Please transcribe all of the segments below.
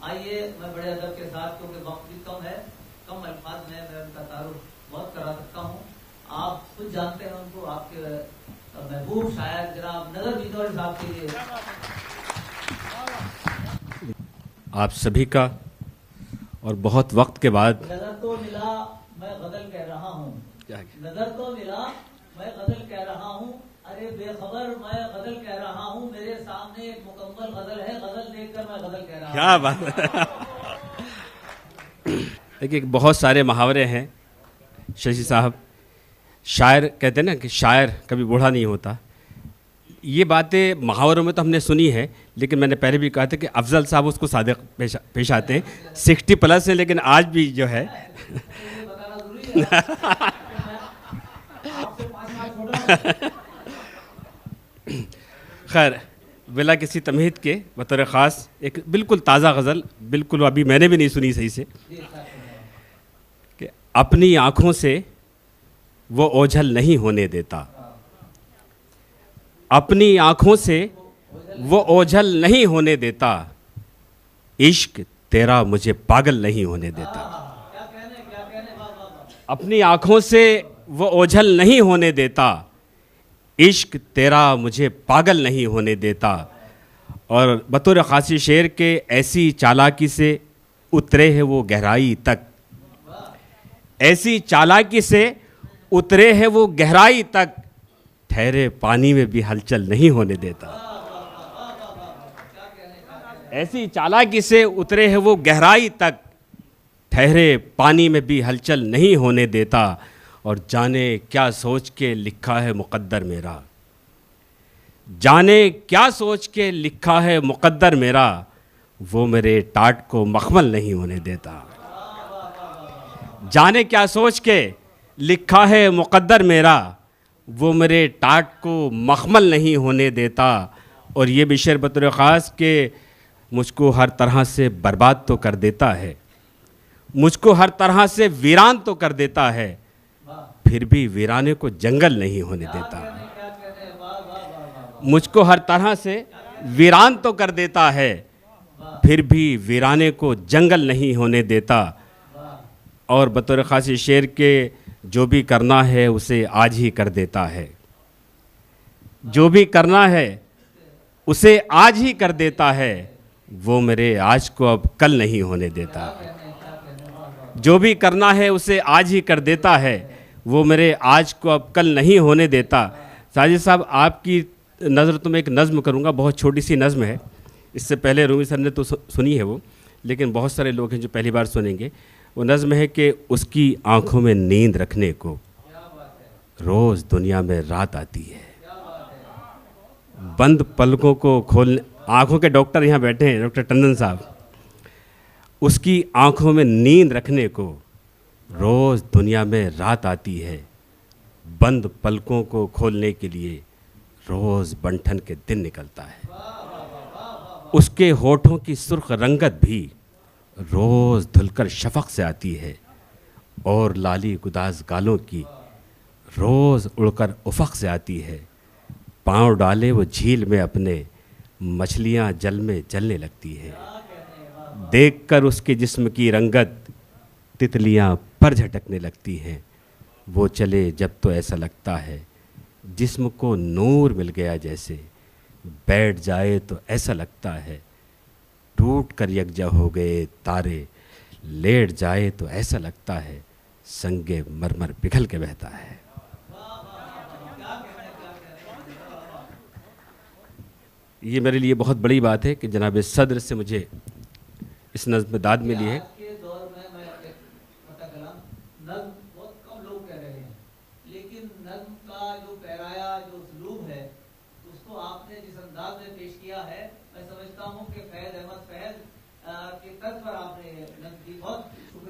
आइए मैं बड़े अदब के साथ, क्योंकि वक्त भी कम है, कम अल्फाज में मैं उनका तारुफ बहुत करा सकता हूँ। आप खुद जानते हैं उनको, आपके महबूब शायर जनाब नजर बिजौरी साहब के लिए आप सभी का और बहुत वक्त के बाद नजर तो मिला मैं गजल कह रहा हूँ, नजर तो मिला मैं गजल कह रहा हूँ, अरे बेखबर मैं गजल कह रहा हूँ, मेरे सामने एक मुकम्मल गजल है, गजल देखकर मैं गजल कह रहा हूँ। क्या बात है। देखिए बहुत सारे मुहावरे हैं शशि साहब, शायर कहते हैं ना कि शायर कभी बूढ़ा नहीं होता। ये बातें मुहावरों में तो हमने सुनी है, लेकिन मैंने पहले भी कहा था कि अफजल साहब उसको सादिक पेश आते हैं, 60+ हैं, लेकिन आज भी जो है बताना जरूरी है आपसे 5 साल छोटा। खैर बिला किसी तमहीद के बतौर ख़ास एक बिल्कुल ताज़ा गज़ल, बिल्कुल अभी मैंने भी नहीं सुनी सही से, कि अपनी आँखों से वो ओझल नहीं होने देता, अपनी आँखों से वो ओझल नहीं होने देता, इश्क तेरा मुझे पागल नहीं होने देता। अपनी आँखों से वो ओझल नहीं होने देता, इश्क तेरा मुझे पागल नहीं होने देता। और बतौर ख़ासी शेर के ऐसी चालाकी से उतरे है वो गहराई तक, ऐसी चालाकी से उतरे है वो गहराई तक, ठहरे पानी में भी हलचल नहीं होने देता। ऐसी चालाकी से उतरे है वो गहराई तक, ठहरे पानी में भी हलचल नहीं होने देता। और जाने क्या सोच के लिखा है मुक़द्दर मेरा, जाने क्या सोच के लिखा है मुक़द्दर मेरा, वो मेरे टाट को मखमल नहीं होने देता। जाने क्या सोच के लिखा है मुक़द्दर मेरा, वो मेरे टाट को मखमल नहीं होने देता। और ये भी शेर बतौर ख़ास के मुझको हर तरह से बर्बाद तो कर देता है, मुझको हर तरह से वीरान तो कर देता है, फिर भी वीराने को जंगल नहीं होने देता। मुझको हर तरह से वीरान तो कर देता है, फिर भी वीराने को जंगल नहीं होने देता। और बतौर ख़ासी शेर के जो भी करना है उसे आज ही कर देता है, जो भी करना है उसे आज ही कर देता है, वो मेरे आज को अब कल नहीं होने देता। जो भी करना है उसे आज ही कर देता है, वो मेरे आज को अब कल नहीं होने देता। साजिद साहब आपकी नज़र तो मैं एक नज़्म करूँगा, बहुत छोटी सी नज़्म है, इससे पहले रूमी सर ने तो सुनी है वो, लेकिन बहुत सारे लोग हैं जो पहली बार सुनेंगे। वो नज़्म है कि उसकी आँखों में नींद रखने को रोज़ दुनिया में रात आती है, बंद पलकों को खोलने, आँखों के डॉक्टर यहाँ बैठे हैं, डॉक्टर टंडन साहब, उसकी आँखों में नींद रखने को रोज़ दुनिया में रात आती है, बंद पलकों को खोलने के लिए रोज़ बंठन के दिन निकलता है। उसके होठों की सुर्ख रंगत भी रोज़ धुलकर शफ़क़ से आती है, और लाली गुदाज गालों की रोज़ उड़कर उफ़क़ से आती है। पाँव डाले वो झील में अपने, मछलियाँ जल में जलने लगती है, देखकर उसके जिस्म की रंगत तितलियाँ पर झटकने लगती हैं। वो चले जब तो ऐसा लगता है जिस्म को नूर मिल गया जैसे, बैठ जाए तो ऐसा लगता है टूट कर यकजा हो गए तारे, लेट जाए तो ऐसा लगता है संगे मरमर पिघल के बहता है। ये मेरे लिए बहुत बड़ी बात है कि जनाब सदर से मुझे इस नज़्म में दाद मिली है।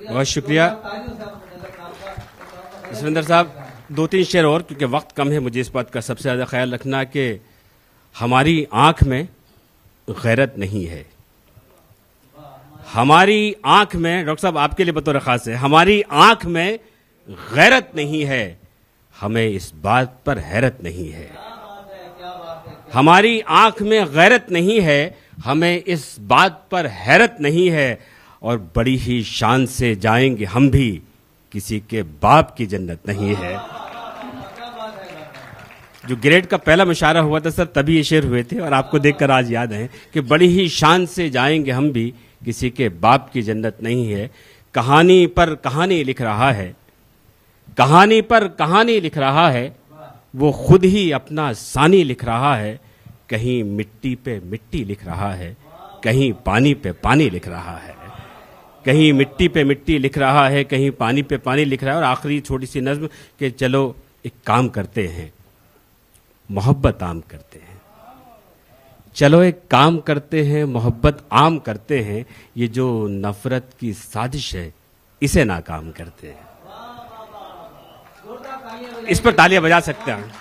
बहुत शुक्रिया जसविंदर साहब। 2-3 शेर और, क्योंकि वक्त कम है, मुझे इस बात का सबसे ज़्यादा ख्याल रखना कि हमारी आँख में गैरत नहीं है, हमारी आँख में, डॉक्टर साहब आपके लिए बतौर ख़ास है, हमारी आँख में गैरत नहीं है, हमें इस बात पर हैरत नहीं है। हमारी आँख में गैरत नहीं है, हमें इस बात पर हैरत नहीं है और बड़ी ही शान से जाएंगे हम भी, किसी के बाप की जन्नत नहीं है। जो ग्रेड का पहला मुशायरा हुआ था सर, तभी ये शेर हुए थे और आपको देखकर आज याद है कि बड़ी ही शान से जाएंगे हम भी, किसी के बाप की जन्नत नहीं है। कहानी पर कहानी लिख रहा है, कहानी पर कहानी लिख रहा है, वो खुद ही अपना सानी लिख रहा है। कहीं मिट्टी पे मिट्टी लिख रहा है, कहीं पानी पे पानी लिख रहा है, कहीं मिट्टी पे मिट्टी लिख रहा है, कहीं पानी पे पानी लिख रहा है। और आखिरी छोटी सी नज्म कि चलो एक काम करते हैं, मोहब्बत आम करते हैं। चलो एक काम करते हैं, मोहब्बत आम करते हैं। ये जो नफरत की साजिश है, इसे नाकाम करते हैं। इस पर तालियां बजा सकते हैं।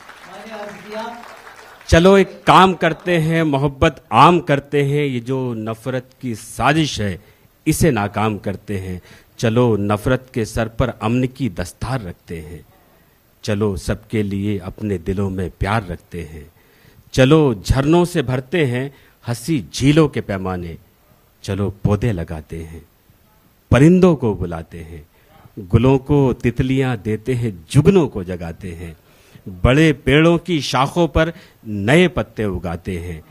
चलो एक काम करते हैं, मोहब्बत आम करते हैं। ये जो नफरत की साजिश है, इसे नाकाम करते हैं। चलो नफरत के सर पर अमन की दस्तार रखते हैं। चलो सबके लिए अपने दिलों में प्यार रखते हैं। चलो झरनों से भरते हैं हंसी झीलों के पैमाने। चलो पौधे लगाते हैं, परिंदों को बुलाते हैं, गुलों को तितलियां देते हैं, जुगनों को जगाते हैं, बड़े पेड़ों की शाखों पर नए पत्ते उगाते हैं।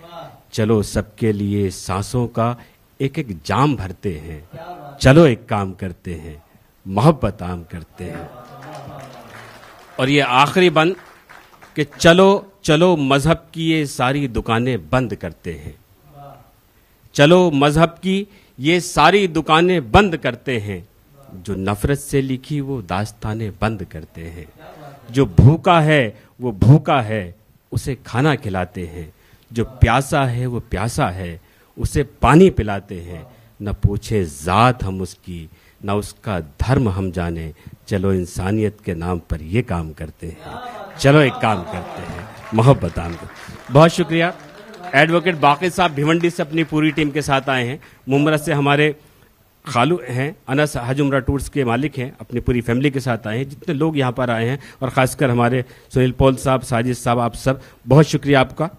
चलो सबके लिए सांसों का एक एक जाम भरते हैं। चलो एक काम करते हैं, मोहब्बत आम करते हैं। और ये आखिरी बंद कि चलो चलो मजहब की ये सारी दुकानें बंद करते हैं। चलो मजहब की ये सारी दुकानें बंद करते हैं। जो नफरत से लिखी वो दास्तानें बंद करते हैं। जो भूखा है वो भूखा है, उसे खाना खिलाते हैं। जो प्यासा है वो प्यासा है, उसे पानी पिलाते हैं। न पूछे जात हम उसकी, न उसका धर्म हम जाने। चलो इंसानियत के नाम पर ये काम करते हैं। चलो एक काम करते हैं, मोहब्बत आम करते। बहुत शुक्रिया। एडवोकेट बाकी साहब भिवंडी से अपनी पूरी टीम के साथ आए हैं। मुमरा से हमारे खालू हैं, अनस हज उम्रा टूर्स के मालिक हैं, अपनी पूरी फैमिली के साथ आए हैं। जितने लोग यहाँ पर आए हैं और ख़ासकर हमारे सुनील पॉल साहब, साजिद साहब, आप सब, बहुत शुक्रिया आपका।